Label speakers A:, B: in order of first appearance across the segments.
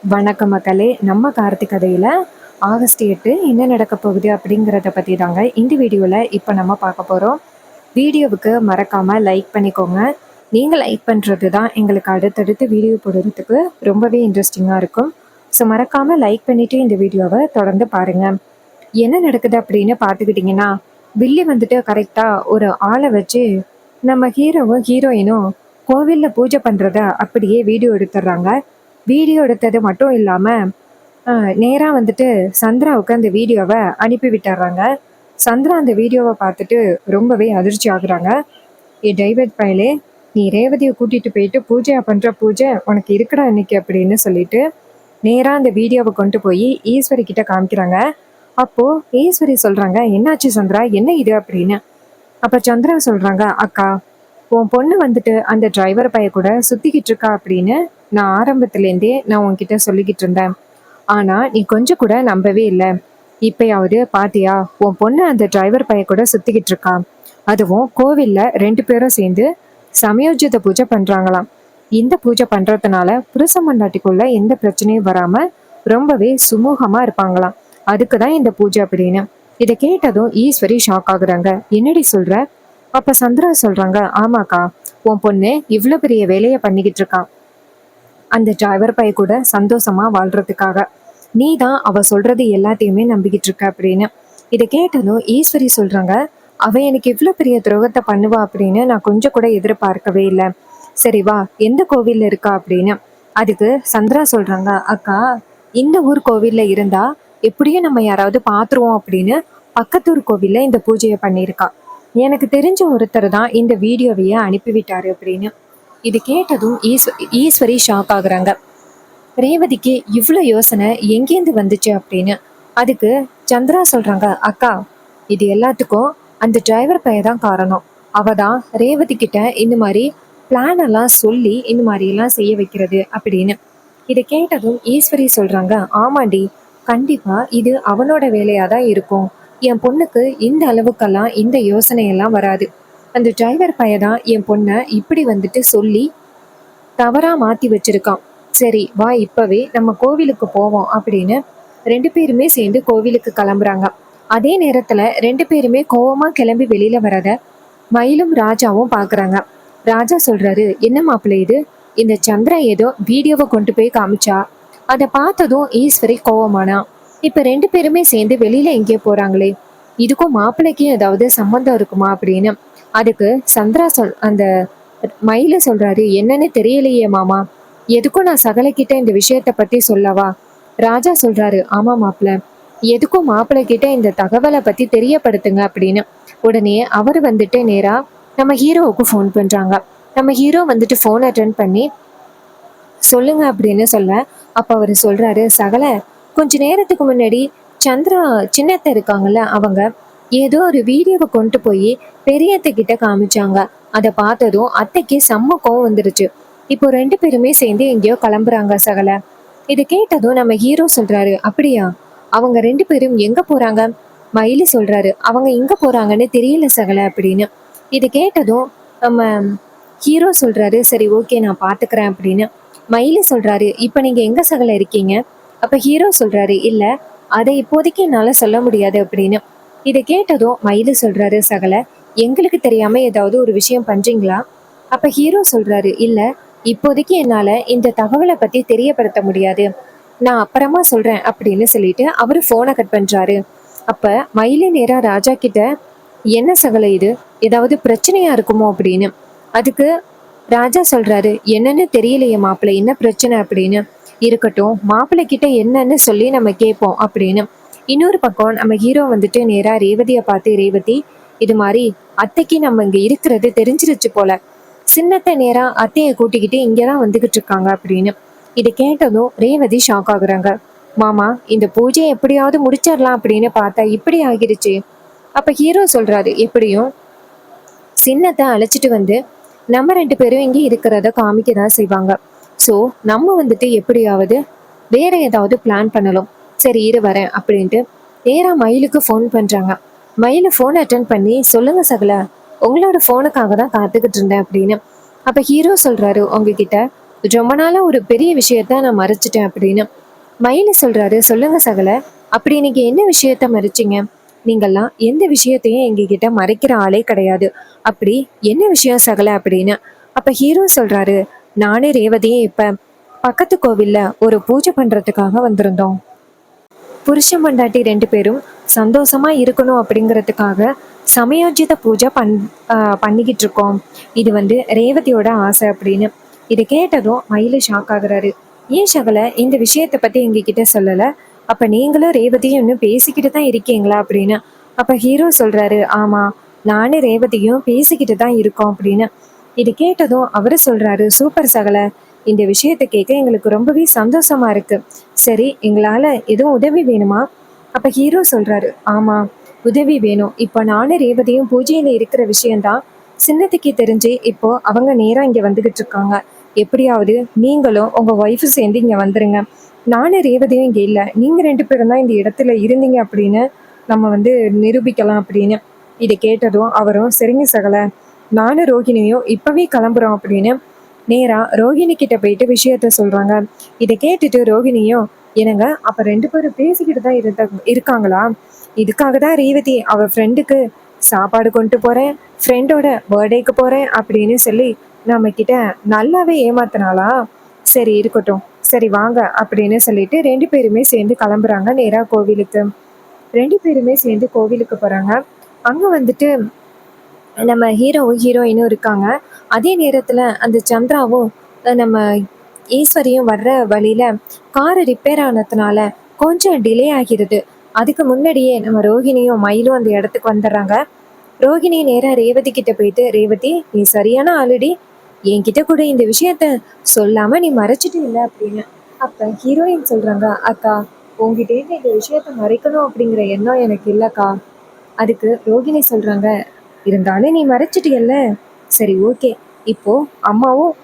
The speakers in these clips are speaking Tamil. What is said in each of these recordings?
A: வணக்கம் மக்களே. நம்ம கார்த்திக் கதையில் ஆகஸ்ட் 8 என்ன நடக்க போகுது அப்படிங்கிறத பற்றி தாங்க இந்த வீடியோவில் இப்போ நம்ம பார்க்க போகிறோம். வீடியோவுக்கு மறக்காமல் லைக் பண்ணிக்கோங்க. நீங்கள் லைக் பண்ணுறது தான் எங்களுக்கு அடுத்தடுத்து வீடியோ போடுறதுக்கு ரொம்பவே இன்ட்ரெஸ்டிங்காக இருக்கும். ஸோ மறக்காமல் லைக் பண்ணிவிட்டு இந்த வீடியோவை தொடர்ந்து பாருங்கள். என்ன நடக்குது அப்படின்னு பார்த்துக்கிட்டிங்கன்னா, வில்லி வந்துட்டு கரெக்டாக ஒரு ஆளை வச்சு நம்ம ஹீரோவும் ஹீரோயினும் கோவிலில் பூஜை பண்ணுறத அப்படியே வீடியோ எடுத்துடுறாங்க. வீடியோ எடுத்தது மட்டும் இல்லாமல் நேராக வந்துட்டு சந்திராவுக்கு அந்த வீடியோவை அனுப்பி விட்டுறாங்க. சந்திரா அந்த வீடியோவை பார்த்துட்டு ரொம்பவே அதிர்ச்சி ஆகுறாங்க. டைவர்ட் பயலே, நீ ரேவதியை கூட்டிகிட்டு போயிட்டு பூஜையாக பண்ணுற பூஜை உனக்கு இருக்கடா இன்னைக்கு அப்படின்னு சொல்லிட்டு நேராக அந்த வீடியோவை கொண்டு போய் ஈஸ்வரி கிட்ட காமிக்கிறாங்க. அப்போது ஈஸ்வரி சொல்கிறாங்க, என்னாச்சு சந்திரா, என்ன இது அப்படின்னு. அப்போ சந்திரா சொல்கிறாங்க, அக்கா உன் பொண்ணு வந்துட்டு அந்த டிரைவர் பைய கூட சுற்றிக்கிட்டு இருக்கா அப்படின்னு நான் ஆரம்பத்துலேருந்தே நான் உன்கிட்ட சொல்லிக்கிட்டு இருந்தேன். ஆனால் நீ கொஞ்சம் கூட நம்பவே இல்லை. இப்போயாவது பாத்தியா, உன் பொண்ணு அந்த டிரைவர் பைய கூட சுற்றிக்கிட்டு இருக்கா. அதுவும் கோவிலில் 2 பேரும் சேர்ந்து சமயோஜித பூஜை பண்ணுறாங்களாம். இந்த பூஜை பண்ணுறதுனால புருஷ மண்டாட்டிக்குள்ள எந்த பிரச்சனையும் வராமல் ரொம்பவே சுமூகமாக இருப்பாங்களாம். அதுக்கு தான் இந்த பூஜை அப்படின்னு. இதை கேட்டதும் ஈஸ்வரி ஷாக் ஆகுறாங்க. என்னடி சொல்கிற? அப்போ சந்திரா சொல்கிறாங்க, ஆமாக்கா, உன் பொண்ணு இவ்வளோ பெரிய வேலையை பண்ணிக்கிட்டு இருக்கான் அந்த டிரைவர் பைய கூட சந்தோஷமா வாழ்றதுக்காக. நீ தான் அவ சொல்றது எல்லாத்தையுமே நம்பிக்கிட்டு இருக்க அப்படின்னு. இதை கேட்டதும் ஈஸ்வரி சொல்றாங்க, அவ எனக்கு இவ்வளோ பெரிய துரோகத்தை பண்ணுவா அப்படின்னு நான் கொஞ்சம் கூட எதிர்பார்க்கவே இல்லை. சரி வா, எந்த கோவில்ல இருக்கா அப்படின்னு. அதுக்கு சந்திரா சொல்றாங்க, அக்கா இந்த ஊர் கோவில்ல இருந்தா எப்படியும் நம்ம யாராவது பார்த்துருவோம் அப்படின்னு பக்கத்தூர் கோவில்ல இந்த பூஜையை பண்ணியிருக்கா. எனக்கு தெரிஞ்ச ஒருத்தர் தான் இந்த வீடியோவையே அனுப்பிவிட்டாரு அப்படின்னு. இது கேட்டதும் ஈஸ்வரி ஷாக் ஆகுறாங்க. ரேவதிக்கு இவ்வளோ யோசனை எங்கேருந்து வந்துச்சு அப்படின்னு. அதுக்கு சந்திரா சொல்றாங்க, அக்கா இது எல்லாத்துக்கும் அந்த டிரைவர் பையன் தான் காரணம். அவ தான் ரேவதி கிட்ட இந்த மாதிரி பிளான் எல்லாம் சொல்லி இந்த மாதிரி எல்லாம் செய்ய வைக்கிறது அப்படின்னு. இதை கேட்டதும் ஈஸ்வரி சொல்றாங்க, ஆமாண்டி, கண்டிப்பா இது அவனோட வேலையா தான் இருக்கும். என் பொண்ணுக்கு இந்த அளவுக்கெல்லாம் இந்த யோசனையெல்லாம் வராது. அந்த டிரைவர் பையன் தான் என் பொண்ணை இப்படி வந்துட்டு சொல்லி தவறா மாத்தி வச்சிருக்கான். சரி வா, இப்பவே நம்ம கோவிலுக்கு போவோம் அப்படின்னு 2 பேருமே சேர்ந்து கோவிலுக்கு கிளம்புறாங்க. அதே நேரத்துல 2 பேருமே கோவமா கிளம்பி வெளியில வரத மயிலும் ராஜாவும் பாக்குறாங்க. ராஜா சொல்றாரு, என்ன மாப்பிள்ளை இது, இந்த சந்திரா ஏதோ வீடியோவை கொண்டு போய் காமிச்சா. அதை பார்த்ததும் ஈஸ்வரி கோவமானா. இப்ப 2 பேருமே சேர்ந்து வெளியில எங்கேயோ போறாங்களே, இதுக்கும் மாப்பிள்ளைக்கும் ஏதாவது சம்பந்தம் இருக்குமா அப்படின்னு. அதுக்கு அந்த மயில சொல்றாரு, என்னன்னு தெரியலையே மாமா, எதுக்கும் நான் சகலைக்கிட்ட இந்த விஷயத்த பத்தி சொல்லவா. ராஜா சொல்றாரு, ஆமா மாப்பிள்ள, எதுக்கும் மாப்பிள்ளை கிட்ட இந்த தகவலை பத்தி தெரியப்படுத்துங்க அப்படின்னு. உடனே அவர் வந்துட்டு நேரா நம்ம ஹீரோவுக்கு ஃபோன் பண்றாங்க. நம்ம ஹீரோ வந்துட்டு ஃபோன் அட்டென்ட் பண்ணி சொல்லுங்க அப்படின்னு சொல்ல, அப்ப அவர் சொல்றாரு, சகல கொஞ்ச நேரத்துக்கு முன்னாடி சந்திரா சின்னத்தை இருக்காங்கல்ல, அவங்க ஏதோ ஒரு வீடியோவை கொண்டு போய் பெரியத்தை கிட்ட காமிச்சாங்க. அதை பார்த்ததும் அத்தைக்கு செம்ம கோவம் வந்துருச்சு. இப்போ 2 பேருமே சேர்ந்து எங்கேயோ கிளம்புறாங்க சகல. இதை கேட்டதும் நம்ம ஹீரோ சொல்றாரு, அப்படியா, அவங்க 2 பேரும் எங்க போறாங்க? மயிலு சொல்றாரு, அவங்க எங்க போறாங்கன்னு தெரியல சகல அப்படின்னு. இதை கேட்டதும் நம்ம ஹீரோ சொல்றாரு, சரி ஓகே நான் பாத்துக்கிறேன் அப்படின்னு. மயிலு சொல்றாரு, இப்ப நீங்க எங்க சகல இருக்கீங்க? அப்ப ஹீரோ சொல்றாரு, இல்ல அதை இப்போதைக்கு என்னால சொல்ல முடியாது அப்படின்னு. இதை கேட்டதும் மயிலு சொல்றாரு, சகல எங்களுக்கு தெரியாம ஏதாவது ஒரு விஷயம் பண்றீங்களா? அப்ப ஹீரோ சொல்றாரு, இல்ல இப்போதைக்கு என்னால இந்த தகவலை பத்தி தெரியப்படுத்த முடியாது, நான் அப்புறமா சொல்றேன் அப்படின்னு சொல்லிட்டு அவரு போனை கட் பண்றாரு. அப்ப மயிலு நேரா ராஜா கிட்ட, என்ன சகல இது, ஏதாவது பிரச்சனையா இருக்குமோ அப்படின்னு. அதுக்கு ராஜா சொல்றாரு, என்னன்னு தெரியலையே மாப்பிள்ளை, என்ன பிரச்சனை அப்படின்னு. இருக்கட்டும், மாப்பிள்ளை கிட்ட என்னன்னு சொல்லி நம்ம கேட்போம் அப்படின்னு. இன்னொரு பக்கம் நம்ம ஹீரோ வந்துட்டு நேரா ரேவதியை பார்த்து, ரேவதி இது மாதிரி அத்தைக்கு நம்ம இங்க இருக்கிறது தெரிஞ்சிருச்சு போல, சின்னத்தை நேரா அத்தையை கூட்டிக்கிட்டு இங்கதான் வந்துகிட்டு இருக்காங்க அப்படின்னு. இதை கேட்டதும் ரேவதி ஷாக் ஆகுறாங்க. மாமா, இந்த பூஜையை எப்படியாவது முடிச்சிடலாம் அப்படின்னு பார்த்தா இப்படி ஆகிருச்சு. அப்ப ஹீரோ சொல்றாரு, எப்படியும் சின்னத்தை அழைச்சிட்டு வந்து நம்ம 2 பேரும் இங்கே இருக்கிறத காமிக்க தான் செய்வாங்க. ஸோ நம்ம வந்துட்டு எப்படியாவது வேற ஏதாவது பிளான் பண்ணலாம். சரி இரு வரேன் அப்படின்ட்டு நேரா மயிலுக்கு ஃபோன் பண்றாங்க. மயிலு ஃபோன் அட்டன் பண்ணி, சொல்லுங்க சகல, உங்களோட ஃபோனுக்காக தான் காத்துக்கிட்டு இருந்தேன் அப்படின்னு. அப்ப ஹீரோ சொல்றாரு, உங்ககிட்ட ரொம்ப நாளா ஒரு பெரிய விஷயத்த நான் மறைச்சிட்டேன் அப்படின்னு. மயிலு சொல்றாரு, சொல்லுங்க சகல. அப்படி இன்னைக்கு என்ன விஷயத்த மறைச்சிங்க? நீங்கெல்லாம் எந்த விஷயத்தையும் எங்ககிட்ட மறைக்கிற ஆளே கிடையாது. அப்படி என்ன விஷயம் சகல அப்படின்னு. அப்ப ஹீரோ சொல்றாரு, நானே ரேவதியும் இப்ப பக்கத்து கோவில்ல ஒரு பூஜை பண்றதுக்காக வந்திருந்தோம். புருஷன் பொண்டாட்டி 2 பேரும் சந்தோஷமா இருக்கணும் அப்படிங்கிறதுக்காக சமயோஜித பூஜை பண்ணிக்கிட்டு இருக்கோம். இது ரேவதியோட ஆசை அப்படின்னு. இதை கேட்டதும் மயிலு ஷாக் ஆகுறாரு. ஏன் சகல இந்த விஷயத்த பத்தி எங்ககிட்ட சொல்லல? அப்ப நீங்களும் ரேவதியும் இன்னும் பேசிக்கிட்டு தான் இருக்கீங்களா அப்படின்னு. அப்ப ஹீரோ சொல்றாரு, ஆமா, நானும் ரேவதியும் பேசிக்கிட்டு தான் இருக்கோம் அப்படின்னு. இது கேட்டதும் அவரு சொல்றாரு, சூப்பர் சகல, இந்த விஷயத்த கேட்க எங்களுக்கு ரொம்பவே சந்தோஷமா இருக்கு. சரி, எங்களால எதுவும் உதவி வேணுமா? அப்ப ஹீரோ சொல்றாரு, ஆமா, உதவி வேணும். இப்போ நானும் ரேவதியும் பூஜையில இருக்கிற விஷயம்தான் சின்னத்துக்கு தெரிஞ்சு இப்போ அவங்க நேரா இங்க வந்துகிட்டு இருக்காங்க. எப்படியாவது நீங்களும் உங்க ஒய்ஃபும் சேர்ந்து இங்க வந்துருங்க. நானும் ரேவதியும் இங்க இல்ல, நீங்க 2 பேரும் தான் இந்த இடத்துல இருந்தீங்க அப்படின்னு நம்ம நிரூபிக்கலாம் அப்படின்னு. இதை கேட்டதும் அவரும் சரிங்க சகல, நானும் ரோஹிணியும் இப்பவே கிளம்புறோம் அப்படின்னு நேரா ரோஹிணி கிட்ட போயிட்டு விஷயத்த சொல்றாங்க. இதை கேட்டுட்டு ரோஹிணியும், என்னங்க அப்ப 2 பேரும் பேசிக்கிட்டு தான் இருக்காங்களா? இதுக்காக தான் ரேவதி அவ ஃப்ரெண்டுக்கு சாப்பாடு கொண்டு போறேன், ஃப்ரெண்டோட பர்த்டேக்கு போறேன் அப்படின்னு சொல்லி நம்ம கிட்ட நல்லாவே ஏமாத்தினாளா? சரி இருக்கட்டும், சரி வாங்க அப்படின்னு சொல்லிட்டு 2 பேருமே சேர்ந்து கிளம்புறாங்க நேரா கோவிலுக்கு. 2 பேருமே சேர்ந்து கோவிலுக்கு போறாங்க. அங்க நம்ம ஹீரோவும் ஹீரோயினும் இருக்காங்க. அதே நேரத்துல அந்த சந்திராவும் நம்ம ஈஸ்வரியும் வர்ற வழியில காரு ரிப்பேர் ஆனதுனால கொஞ்சம் டிலே ஆகிறது. அதுக்கு முன்னாடியே நம்ம ரோஹிணியும் மயிலும் அந்த இடத்துக்கு வந்துடுறாங்க. ரோஹிணி நேரா ரேவதி கிட்ட போயிட்டு, ரேவதி நீ சரியான ஆளுடி, என்கிட்ட கூட இந்த விஷயத்த சொல்லாம நீ மறைச்சிட்டு இல்லை அப்படின்னு. அப்ப ஹீரோயின் சொல்றாங்க, அக்கா உங்ககிட்ட இருந்து இந்த விஷயத்த மறைக்கணும் அப்படிங்கிற எண்ணம் எனக்கு இல்லக்கா. அதுக்கு ரோகிணி சொல்றாங்க, இருந்தாலும் நீ மறைச்சிட்டியல்ல, சரி ஓகே, இப்போ அம்மாவும்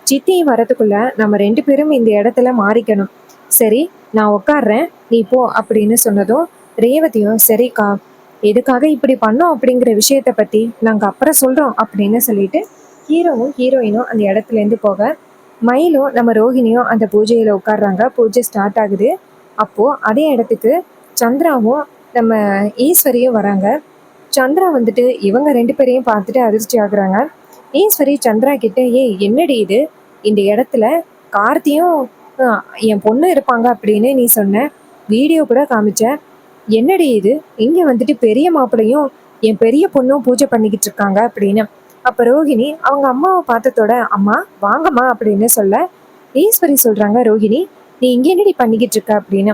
A: சித்தியும் வரதுக்குள்ள நம்ம 2 பேரும் இந்த இடத்துல மாறிக்கணும். சரி, நான் உட்கார்றேன், நீ போ அப்படின்னு சொன்னதும் ரேவதியும் சரிக்கா, எதுக்காக இப்படி பண்ணோம் அப்படிங்கிற விஷயத்த பத்தி நாங்க அப்புறம் சொல்றோம் அப்படின்னு சொல்லிட்டு ஹீரோவும் ஹீரோயினும் அந்த இடத்துல இருந்து போக, மயிலும் நம்ம ரோஹிணியும் அந்த பூஜையில உட்கார்றாங்க. பூஜை ஸ்டார்ட் ஆகுது. அப்போ அதே இடத்துக்கு சந்திராவும் நம்ம ஈஸ்வரியும் வராங்க. சந்திரா இவங்க 2 பேரையும் பார்த்துட்டு அதிர்ச்சி ஆகுறாங்க. ஈஸ்வரி சந்திரா கிட்ட, ஏய் என்னடி இது, இந்த இடத்துல கார்த்தியும் என் பொண்ணு இருப்பாங்க அப்படின்னு நீ சொன்ன, வீடியோ கூட காமிச்ச, என்னடி இது, இங்க பெரிய மாப்பிள்ளையும் என் பெரிய பொண்ணும் பூஜை பண்ணிக்கிட்டு இருக்காங்க அப்படின்னு. அப்ப ரோஹிணி அவங்க அம்மாவை பார்த்ததோட, அம்மா வாங்கம்மா அப்படின்னு சொல்ல, ஈஸ்வரி சொல்றாங்க, ரோஹிணி நீ இங்க என்னடி பண்ணிக்கிட்டு இருக்க அப்படின்னு.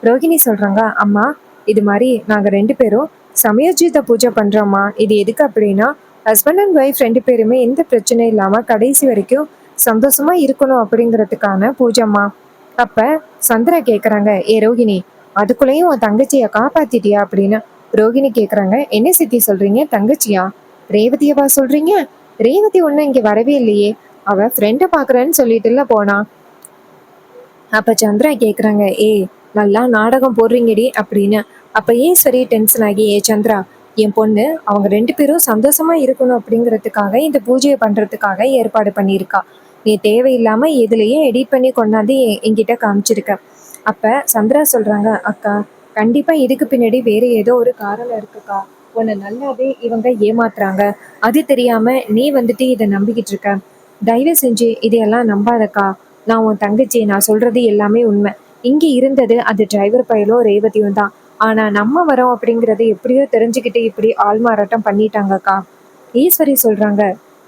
A: ரோஹிணி சொல்றாங்க, அம்மா இது மாதிரி நாங்க 2 பேரும் சமயோஜித பூஜை பண்றோம்மா. இது எதுக்கு அப்படின்னா ஹஸ்பண்ட் அண்ட் ஒய்ஃப் 2 பேருமே எந்த பிரச்சனையும் இல்லாம கடைசி வரைக்கும் சந்தோஷமா இருக்கணும் அப்படிங்கிறதுக்கான பூஜைம்மா. அப்ப சந்திரா கேக்குறாங்க, ஏ ரோஹிணி அதுக்குள்ளேயும் உன் தங்கச்சிய காப்பாத்திட்டியா அப்படின்னு. ரோஹிணி கேக்குறாங்க, என்ன சித்தி சொல்றீங்க, தங்கச்சியா? ரேவதியவா சொல்றீங்க? ரேவதி ஒன்னும் இங்க வரவே இல்லையே, அவ ஃப்ரெண்ட பாக்குறேன்னு சொல்லிட்டுல போனா. அப்ப சந்திரா கேக்குறாங்க, ஏய் நல்லா நாடகம் போடுறீங்கடி அப்படின்னு. அப்ப ஈஸ்வரி டென்ஷன் ஆகி, ஏ சந்திரா, என் பொண்ணு அவங்க 2 பேரும் சந்தோஷமா இருக்கணும் அப்படிங்கிறதுக்காக இந்த பூஜையை பண்றதுக்காக ஏற்பாடு பண்ணியிருக்கா. நீ தேவையில்லாம எதுலயே எடிட் பண்ணி கொண்டாந்து என்கிட்ட காமிச்சிருக்க. அப்ப சந்திரா சொல்றாங்க, அக்கா கண்டிப்பா இதுக்கு பின்னாடி வேற ஏதோ ஒரு காரணம் இருக்குக்கா. உன்னை நல்லாவே இவங்க ஏமாத்துறாங்க. அது தெரியாம நீ இதை நம்பிக்கிட்டு இருக்க. தயவு செஞ்சு இதையெல்லாம் நம்பாதக்கா. நான் உன் தங்கச்சி, நான் சொல்றது எல்லாமே உண்மை. இங்க இருந்தது அது டிரைவர் பயலும் ரேவதியும் தான். ஆனா நம்ம வரோம் அப்படிங்கறது எப்படியோ தெரிஞ்சுக்கிட்டு இப்படி ஆள்மாறாட்டம் பண்ணிட்டாங்கக்கா. ஈஸ்வரி சொல்றாங்க,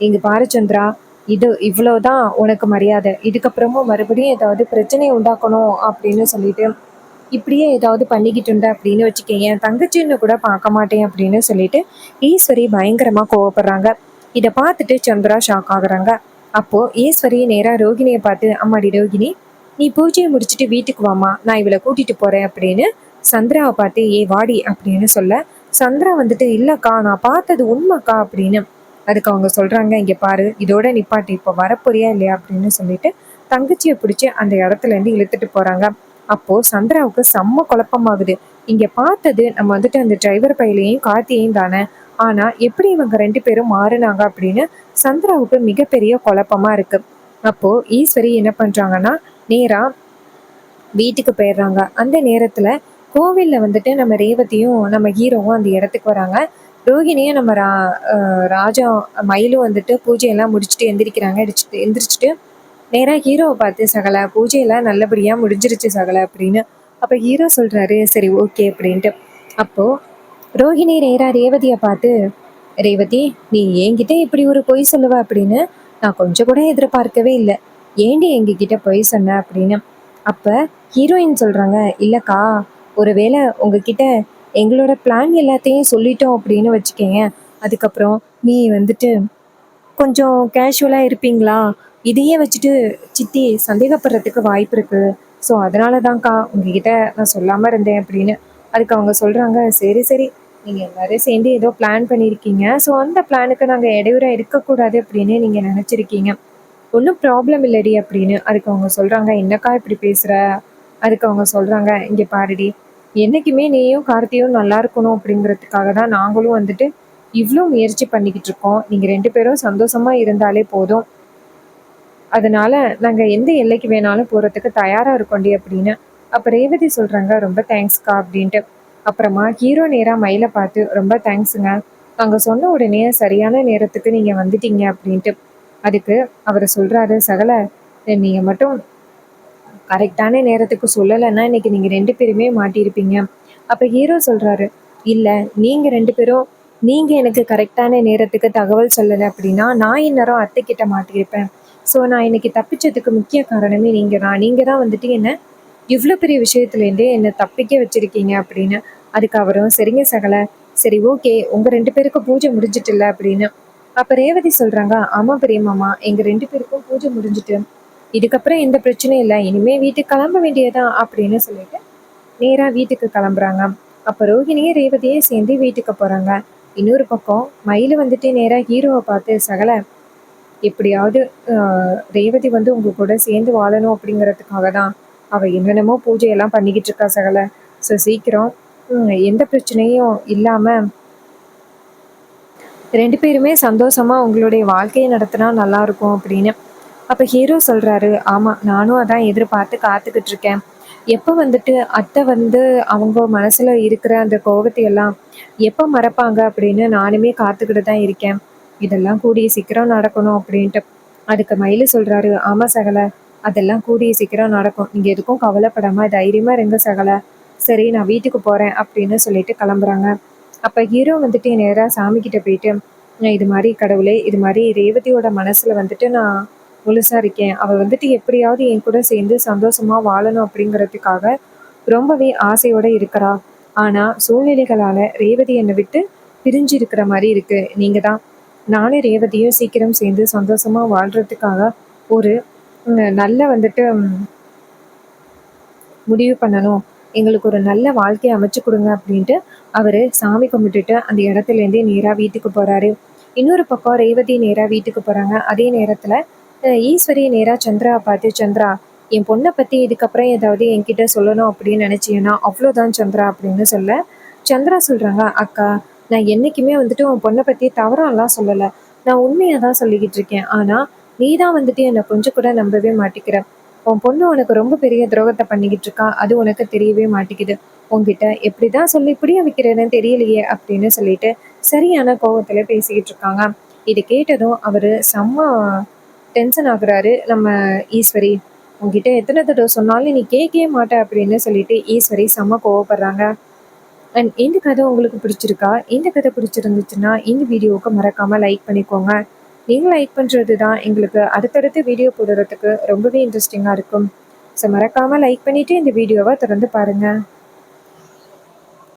A: இங்க பாரு சந்திரா, இது இவ்வளவுதான் உனக்கு மரியாதை. இதுக்கப்புறமும் மறுபடியும் ஏதாவது பிரச்சனையை உண்டாக்கணும் அப்படின்னு சொல்லிட்டு இப்படியே ஏதாவது பண்ணிக்கிட்டு இருந்த அப்படின்னு வச்சுக்கேன், என் தங்கச்சின்னு கூட பார்க்க மாட்டேன் அப்படின்னு சொல்லிட்டு ஈஸ்வரி பயங்கரமா கோவப்படுறாங்க. இதை பார்த்துட்டு சந்திரா ஷாக் ஆகுறாங்க. அப்போ ஈஸ்வரி நேரா ரோகிணியை பார்த்து, அம்மாடி ரோகிணி, நீ பூஜையை முடிச்சுட்டு வீட்டுக்கு வாமா, நான் இவளை கூட்டிட்டு போறேன் அப்படின்னு சந்திராவை பார்த்து, ஏ வாடி அப்படின்னு சொல்ல, சந்திரா இல்லக்கா நான் பார்த்தது உண்மைக்கா அப்படின்னு. அதுக்கு அவங்க சொல்றாங்க, இங்க பாரு, இதோட நிப்பாட்டு, இப்போ வரப்போறியா இல்லையா அப்படின்னு சொல்லிட்டு தங்கச்சியை பிடிச்சி அந்த இடத்துல இருந்து இழுத்துட்டு போறாங்க. அப்போ சந்திராவுக்கு செம்ம குழப்பமாகுது. இங்க பார்த்தது நம்ம அந்த டிரைவர் பையிலையும் கார்த்தியையும் தானே, ஆனா எப்படி இவங்க 2 பேரும் மாறுனாங்க அப்படின்னு சந்திராவுக்கு மிகப்பெரிய குழப்பமா இருக்கு. அப்போ ஈஸ்வரி என்ன பண்றாங்கன்னா நேரா வீட்டுக்கு போயிடுறாங்க. அந்த நேரத்துல கோவில்ல வந்துட்டு நம்ம ரேவதியும் நம்ம ஹீரோவும் அந்த இடத்துக்கு வராங்க. ரோஹிணியும் நம்ம ராஜா மயிலும் வந்துட்டு பூஜையெல்லாம் முடிச்சுட்டு எந்திரிக்கிறாங்க. எந்திரிச்சிட்டு நேரா ஹீரோவை பார்த்து சகல பூஜையெல்லாம் நல்லபடியா முடிஞ்சிருச்சு சகல அப்படின்னு. அப்ப ஹீரோ சொல்றாரு சரி ஓகே அப்படின்ட்டு. அப்போ ரோஹிணி நேரா ரேவதியை பார்த்து, ரேவதி நீ என்கிட்ட இப்படி ஒரு பொய் சொல்லுவ அப்படின்னு நான் கொஞ்சம் கூட எதிர்பார்க்கவே இல்லை. ஏண்டி எங்ககிட்ட பொய் சொன்ன அப்படின்னு. அப்ப ஹீரோயின் சொல்றாங்க, இல்லக்கா ஒருவேளை உங்ககிட்ட எங்களோட பிளான் எல்லாத்தையும் சொல்லிட்டோம் அப்படின்னு வச்சுக்கேங்க, அதுக்கப்புறம் நீ வந்துட்டு கொஞ்சம் கேஷுவலா இருப்பீங்களா? இதையே வச்சுட்டு சித்தி சந்தேகப்படுறதுக்கு வாய்ப்பு இருக்கு. ஸோ அதனால தான்க்கா உங்ககிட்ட நான் சொல்லாம இருந்தேன் அப்படின்னு. அதுக்கு அவங்க சொல்றாங்க, சரி சரி நீங்க எல்லாரும் சேர்ந்து ஏதோ பிளான் பண்ணியிருக்கீங்க. ஸோ அந்த பிளானுக்கு நாங்க இடையூறா இருக்கக்கூடாது அப்படின்னு நீங்க நினைச்சிருக்கீங்க. ஒன்றும் ப்ராப்ளம் இல்லடி அப்படின்னு. அதுக்கு அவங்க சொல்றாங்க, என்னக்கா இப்படி பேசுற? அதுக்கு அவங்க சொல்றாங்க, இங்க பாருடி, என்னைக்குமே நீயும் கார்த்தியும் நல்லா இருக்கணும் அப்படிங்கிறதுக்காக தான் நாங்களும் வந்துட்டு இவ்வளோ முயற்சி பண்ணிக்கிட்டு இருக்கோம். நீங்க 2 பேரும் சந்தோஷமா இருந்தாலே போதும். அதனால நாங்க எந்த எல்லைக்கு வேணாலும் போறதுக்கு தயாரா இருக்கோண்டி அப்படின்னு. அப்ப ரேவதி சொல்றாங்க, ரொம்ப தேங்க்ஸ்க்கா அப்படின்ட்டு. அப்புறமா ஹீரோ நேரா மயில பார்த்து, ரொம்ப தேங்க்ஸுங்க. நாங்க சொன்ன உடனே சரியான நேரத்துக்கு நீங்க வந்துட்டீங்க அப்படின்ட்டு. அதுக்கு அவர் சொல்றாரு, சகல நீங்க மட்டும் கரெக்டான நேரத்துக்கு சொல்லலைன்னா இன்னைக்கு நீங்க 2 பேருமே மாட்டியிருப்பீங்க. அப்ப ஹீரோ சொல்றாரு, இல்ல நீங்க 2 பேரும் நீங்க எனக்கு கரெக்டான நேரத்துக்கு தகவல் சொல்லலை அப்படின்னா நான் இந்நேரம் அத்தை கிட்ட மாட்டியிருப்பேன். ஸோ நான் இன்னைக்கு தப்பிச்சதுக்கு முக்கிய காரணமே நீங்க தான். நீங்க தான் வந்துட்டு என்ன இவ்வளோ பெரிய விஷயத்துலேருந்தே என்னை தப்பிக்க வச்சிருக்கீங்க அப்படின்னு. அதுக்கு அவரும் சரிங்க சகல, சரி ஓகே உங்க 2 பேருக்கும் பூஜை முடிஞ்சிட்டுல்ல அப்படின்னு. அப்ப ரேவதி சொல்றாங்க, ஆமா பெரியம்மாமா எங்க 2 பேருக்கும் பூஜை முடிஞ்சிட்டு இதுக்கப்புறம் எந்த பிரச்சனையும் இல்லை, இனிமே வீட்டுக்கு கிளம்ப வேண்டியதான் அப்படின்னு சொல்லிட்டு நேரா வீட்டுக்கு கிளம்புறாங்க. அப்ப ரோஹிணியும் ரேவதியும் சேர்ந்து வீட்டுக்கு போறாங்க. இன்னொரு பக்கம் மயிலு வந்துட்டு நேரா ஹீரோவை பார்த்து, சகல எப்படியாவது ரேவதி வந்து உங்க கூட சேர்ந்து வாழணும் அப்படிங்கிறதுக்காக தான் அவ என்னென்னமோ பூஜையெல்லாம் பண்ணிக்கிட்டு இருக்கா சகல. ஸோ சீக்கிரம் எந்த பிரச்சனையும் இல்லாம 2 பேருமே சந்தோஷமா உங்களுடைய வாழ்க்கையை நடத்தினா நல்லா இருக்கும் அப்படின்னு. அப்ப ஹீரோ சொல்றாரு, ஆமா நானும் அதான் எதிர்பார்த்து காத்துக்கிட்டு இருக்கேன். எப்ப வந்துட்டு அத்தை வந்து அவங்க மனசுல இருக்கிற அந்த கோவத்தை எல்லாம் எப்ப மறப்பாங்க அப்படின்னு நானுமே காத்துக்கிட்டு தான் இருக்கேன். இதெல்லாம் கூடிய சீக்கிரம் நடக்கணும் அப்படின்ட்டு. அதுக்கு மயிலு சொல்றாரு, ஆமா சகல அதெல்லாம் கூடிய சீக்கிரம் நடக்கும். நீங்க எதுக்கும் கவலைப்படாம தைரியமா இருங்க சகல. சரி நான் வீட்டுக்கு போறேன் அப்படின்னு சொல்லிட்டு கிளம்புறாங்க. அப்ப ஹீரோ வந்துட்டு நேரா சாமி கிட்ட போயிட்டு, இது மாதிரி கடவுளே இது மாதிரி ரேவதியோட மனசுல வந்துட்டு நான் முழுசா இருக்கேன். அவ வந்துட்டு எப்படியாவது என் கூட சேர்ந்து சந்தோஷமா வாழணும் அப்படிங்கிறதுக்காக ரொம்பவே ஆசையோட இருக்கிறா. ஆனா சூழ்நிலைகளால ரேவதி என்னை விட்டு பிரிஞ்சு இருக்கிற மாதிரி இருக்கு. நீங்க தான் நானும் ரேவதியும் சீக்கிரம் சேர்ந்து சந்தோஷமா வாழ்றதுக்காக ஒரு நல்ல வந்துட்டு முடிவு பண்ணணும். எங்களுக்கு ஒரு நல்ல வாழ்க்கையை அமைச்சு கொடுங்க அப்படின்ட்டு அவரு சாமி கும்பிட்டுட்டு அந்த இடத்துலேருந்தே நேராக வீட்டுக்கு போறாரு. இன்னொரு பக்கம் ரேவதி நேராக வீட்டுக்கு போறாங்க. அதே நேரத்துல ஈஸ்வரி நேராக சந்திராவை பார்த்து, சந்திரா என் பொண்ணை பத்தி இதுக்கப்புறம் ஏதாவது என்கிட்ட சொல்லணும் அப்படின்னு நினைச்சீங்கன்னா அவ்வளோதான் சந்திரா அப்படின்னு சொல்ல, சந்திரா சொல்றாங்க, அக்கா நான் என்னைக்குமே வந்துட்டு உன் பொண்ணை பத்தி தவறாலாம் சொல்லலை. நான் உண்மையாக தான் சொல்லிக்கிட்டு இருக்கேன். ஆனா நீ தான் வந்துட்டு என்னை கொஞ்சம் கூட நம்பவே மாட்டேங்கிற. உன் பொண்ணு உனக்கு ரொம்ப பெரிய துரோகத்தை பண்ணிக்கிட்டு இருக்கா. அது உனக்கு தெரியவே மாட்டேங்குது. உன்கிட்ட எப்படிதான் சொல்லி புரிய வைக்கிறதுன்னு தெரியலையே அப்படின்னு சொல்லிட்டு சரியான கோவத்துல பேசிக்கிட்டு இருக்காங்க. இது கேட்டதும் அவரு செம்ம டென்ஷன் ஆகுறாரு நம்ம ஈஸ்வரி. உன்கிட்ட எத்தனை தடவை சொன்னாலும் நீ கேட்கவே மாட்ட அப்படின்னு சொல்லிட்டு ஈஸ்வரி செம்ம கோவப்படுறாங்க. அண்ட் இந்த கதை உங்களுக்கு பிடிச்சிருக்கா? இந்த கதை பிடிச்சிருந்துச்சுன்னா இந்த வீடியோவுக்கு மறக்காம லைக் பண்ணிக்கோங்க. நீங்க லைக் பண்றது தான் எங்களுக்கு அடுத்தடுத்து வீடியோ போடுறதுக்கு ரொம்பவே இன்ட்ரெஸ்டிங்கா இருக்கும். ஸோ மறக்காம லைக் பண்ணிட்டு இந்த வீடியோவை தொடர்ந்து பாருங்க.